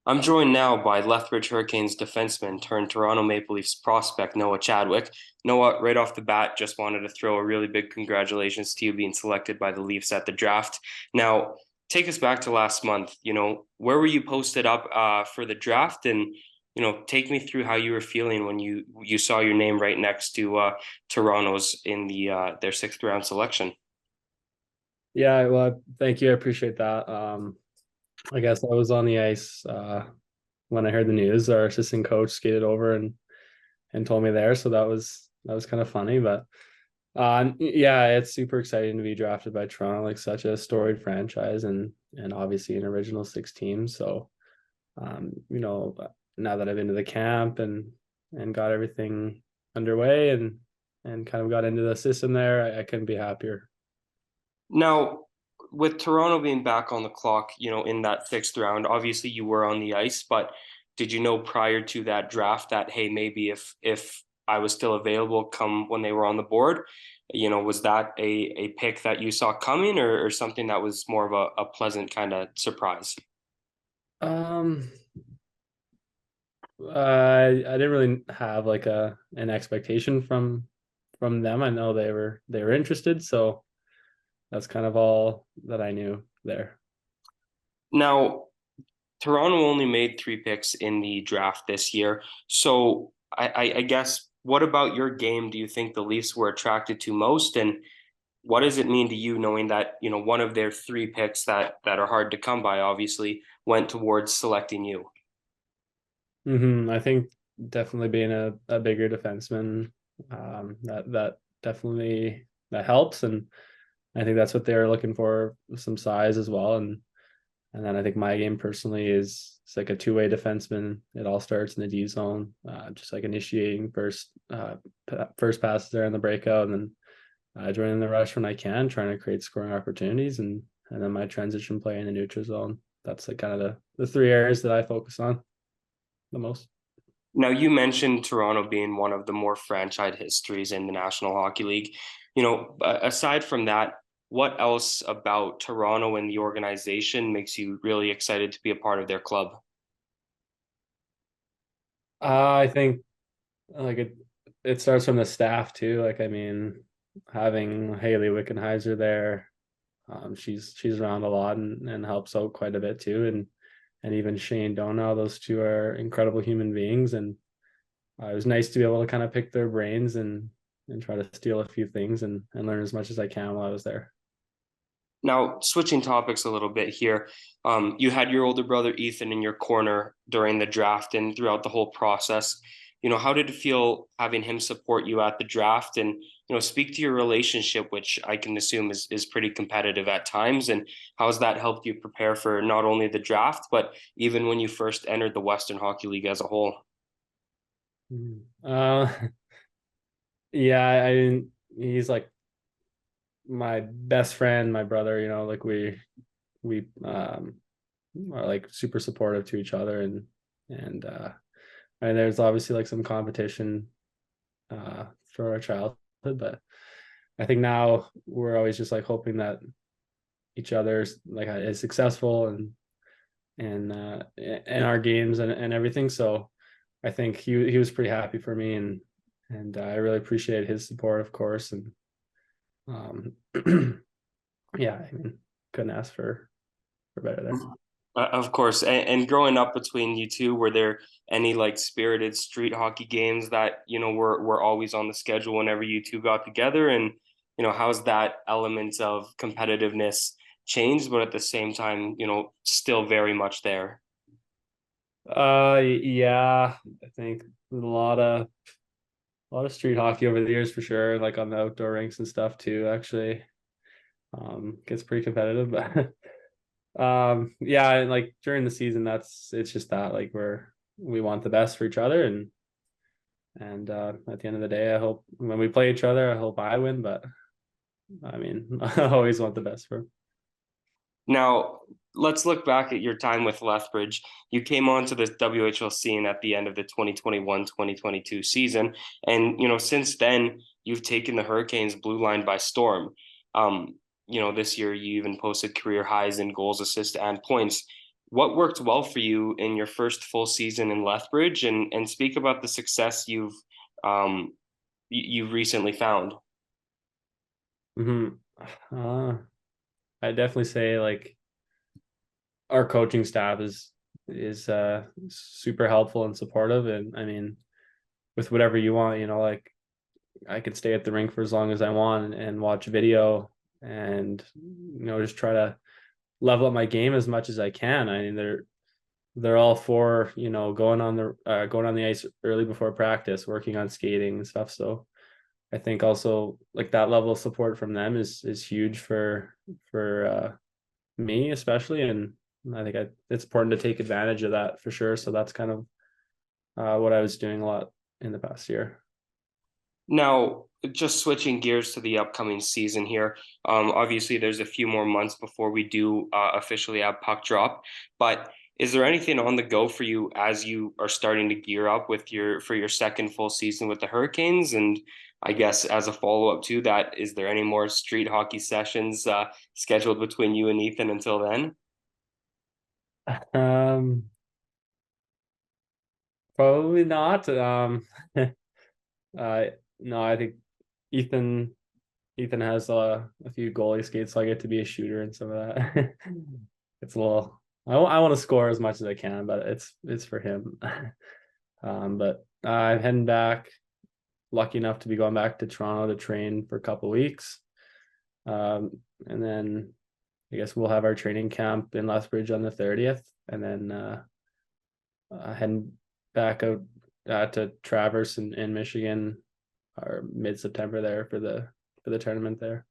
I'm joined now by Lethbridge Hurricanes defenseman turned Toronto Maple Leafs prospect Noah Chadwick. Noah, right off the bat, just wanted to throw a really big congratulations to you being selected by the Leafs at the draft. Now, take us back to last month. Where were you posted up for the draft, and take me through how you were feeling when you saw your name right next to Toronto's in their sixth round selection. Yeah, well, thank you. I appreciate that. I guess I was on the ice when I heard the news. Our assistant coach skated over and told me there, so that was kind of funny. But yeah, it's super exciting to be drafted by Toronto, like such a storied franchise, and obviously an original six team. So you know, now that I've been to the camp and got everything underway and kind of got into the system there, I couldn't be happier. Now, with Toronto being back on the clock, in that sixth round, obviously you were on the ice, but did you know prior to that draft that, hey, maybe if I was still available come when they were on the board, was that a pick that you saw coming, or something that was more of a pleasant kind of surprise? Um, I didn't really have like an expectation from them. I know they were interested, so that's kind of all that I knew there. Now, Toronto only made three picks in the draft this year. So I guess what about your game do you think the Leafs were attracted to most? And what does it mean to you knowing that, one of their three picks that are hard to come by, obviously, went towards selecting you? I think definitely being a bigger defenseman, that definitely that helps, and I think that's what they're looking for, some size as well, and then I think my game personally is it's like a two-way defenseman. It all starts in the D zone, just like initiating first passes there in the breakout, and then joining the rush when I can, trying to create scoring opportunities, and then my transition play in the neutral zone. That's like kind of the three areas that I focus on the most. Now, you mentioned Toronto being one of the more franchise histories in the National Hockey League. Aside from that, what else about Toronto and the organization makes you really excited to be a part of their club? I think like it starts from the staff too. Like I mean, having Haley Wickenheiser there, she's around a lot and helps out quite a bit too. And even Shane Donow, those two are incredible human beings, and it was nice to be able to kind of pick their brains and try to steal a few things and learn as much as I can while I was there. Now, switching topics a little bit here, you had your older brother Ethan in your corner during the draft and throughout the whole process. How did it feel having him support you at the draft, and speak to your relationship, which I can assume is pretty competitive at times, and how has that helped you prepare for not only the draft, but even when you first entered the Western Hockey League as a whole? Uh, yeah, he's like my best friend, my brother. Like we are like super supportive to each other, and there's obviously like some competition for our childhood, but I think now we're always just like hoping that each other's like is successful and in our games and everything. So I think he was pretty happy for me, and I really appreciate his support, of course. And um, yeah, I mean, couldn't ask for better there. Of course. And growing up between you two, were there any like spirited street hockey games that, were always on the schedule whenever you two got together? And, how's that element of competitiveness changed, but at the same time, still very much there? Yeah, I think a lot of street hockey over the years for sure, like on the outdoor rinks and stuff too, actually. Gets pretty competitive, but yeah, and like during the season, it's just that like we want the best for each other, and at the end of the day, I hope when we play each other, I hope I win, but I mean, I always want the best for 'em. Now, let's look back at your time with Lethbridge. You came onto the WHL scene at the end of the 2021-2022 season. And, since then, you've taken the Hurricanes blue line by storm. This year you even posted career highs in goals, assists, and points. What worked well for you in your first full season in Lethbridge, and speak about the success um, you've recently found. Hmm. Uh, I definitely say like our coaching staff is super helpful and supportive, and I mean with whatever you want, like I can stay at the rink for as long as I want and watch video and just try to level up my game as much as I can. I mean they're all for going on the ice early before practice, working on skating and stuff. So I think also like that level of support from them is huge for me especially, and I think it's important to take advantage of that for sure. So that's kind of what I was doing a lot in the past year. Now, just switching gears to the upcoming season here. Obviously, there's a few more months before we do officially have puck drop, but is there anything on the go for you as you are starting to gear up with your second full season with the Hurricanes? And I guess as a follow-up to that, is there any more street hockey sessions scheduled between you and Ethan until then? Um, Probably not. Uh, no, I think Ethan Ethan has a few goalie skates, so I get to be a shooter and some of that. It's a little. I want to score as much as I can, but it's for him. But I'm heading back. Lucky enough to be going back to Toronto to train for a couple weeks, and then I guess we'll have our training camp in Lethbridge on the 30th, and then heading back out to Traverse in Michigan or mid September there for the tournament there.